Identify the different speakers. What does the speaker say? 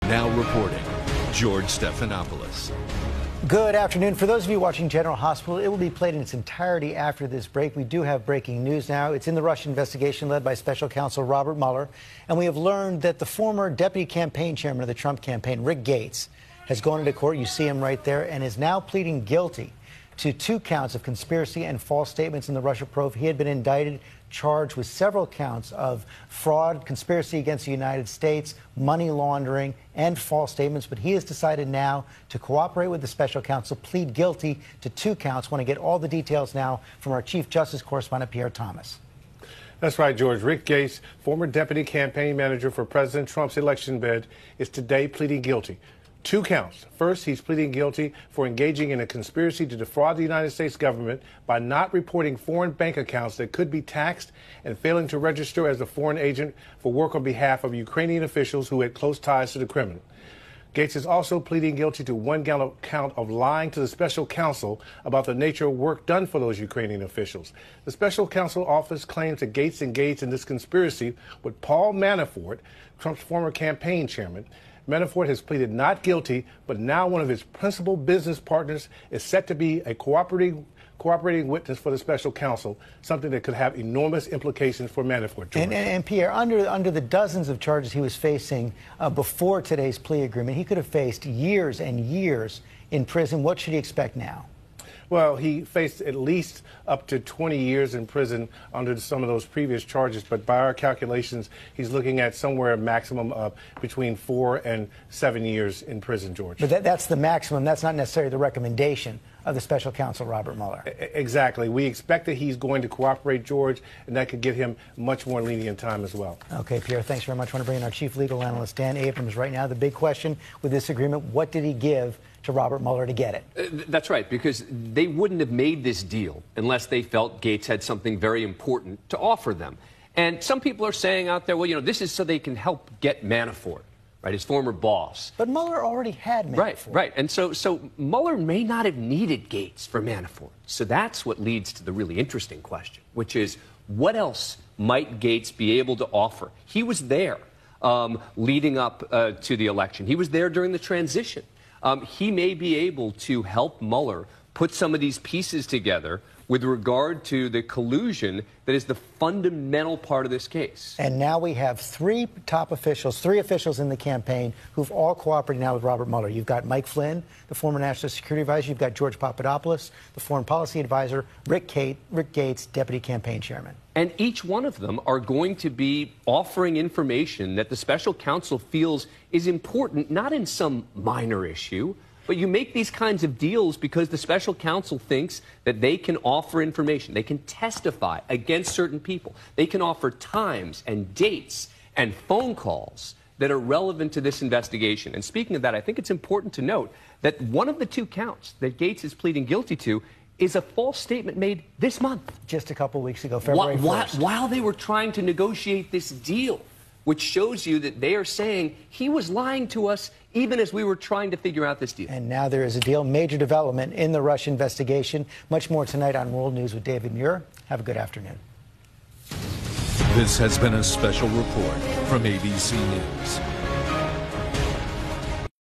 Speaker 1: Now reporting, George Stephanopoulos.
Speaker 2: Good afternoon. For those of you watching General Hospital, it will be played in its entirety after this break. We do have breaking news now. It's in the Russia investigation led by Special Counsel Robert Mueller. And we have learned that the former deputy campaign chairman of the Trump campaign, Rick Gates, has gone into court. You see him right there, and is now pleading guilty to 2 counts of conspiracy and false statements in the Russia probe. He had been indicted, charged with several counts of fraud, conspiracy against the United States, money laundering, and false statements. But he has decided now to cooperate with the special counsel, plead guilty to 2 counts. Want to get all the details now from our Chief Justice correspondent, Pierre Thomas.
Speaker 3: That's right, George. Rick Gates, former deputy campaign manager for President Trump's election bid, is today pleading guilty. 2 counts. First, he's pleading guilty for engaging in a conspiracy to defraud the United States government by not reporting foreign bank accounts that could be taxed and failing to register as a foreign agent for work on behalf of Ukrainian officials who had close ties to the Kremlin. Gates is also pleading guilty to 1 count of lying to the special counsel about the nature of work done for those Ukrainian officials. The special counsel office claims that Gates engaged in this conspiracy with Paul Manafort, Trump's former campaign chairman. Manafort has pleaded not guilty, but now one of his principal business partners is set to be a cooperating witness for the special counsel, something that could have enormous implications for Manafort.
Speaker 2: And Pierre, under the dozens of charges he was facing before today's plea agreement, he could have faced years and years in prison. What should he expect now?
Speaker 3: Well, he faced at least up to 20 years in prison under some of those previous charges. But by our calculations, he's looking at somewhere a maximum of between 4 and 7 years in prison, George.
Speaker 2: But that's the maximum. That's not necessarily the recommendation of the special counsel, Robert Mueller.
Speaker 3: Exactly. We expect that he's going to cooperate, George, and that could get him much more lenient time as well.
Speaker 2: Okay, Pierre, thanks very much. I want to bring in our chief legal analyst, Dan Abrams, right now. The big question with this agreement, what did he give to Robert Mueller to get it?
Speaker 4: That's right, because they wouldn't have made this deal unless they felt Gates had something very important to offer them. And some people are saying out there, well, you know, this is so they can help get Manafort, right, his former boss.
Speaker 2: But Mueller already had Manafort.
Speaker 4: Right. And so Mueller may not have needed Gates for Manafort. So that's what leads to the really interesting question, which is what else might Gates be able to offer? He was there leading up to the election. He was there during the transition. He may be able to help Mueller put some of these pieces together with regard to the collusion that is the fundamental part of this case.
Speaker 2: And now we have 3 officials in the campaign who've all cooperated now with Robert Mueller. You've got Mike Flynn, the former national security advisor. You've got George Papadopoulos, the foreign policy advisor. Rick Gates, deputy campaign chairman.
Speaker 4: And each one of them are going to be offering information that the special counsel feels is important, not in some minor issue, but you make these kinds of deals because the special counsel thinks that they can offer information. They can testify against certain people. They can offer times and dates and phone calls that are relevant to this investigation. And speaking of that, I think it's important to note that one of the 2 counts that Gates is pleading guilty to is a false statement made this month.
Speaker 2: Just a couple weeks ago, February 1st.
Speaker 4: While they were trying to negotiate this deal, which shows you that they are saying he was lying to us even as we were trying to figure out this deal.
Speaker 2: And now there is a deal, major development in the Russia investigation. Much more tonight on World News with David Muir. Have a good afternoon.
Speaker 1: This has been a special report from ABC News.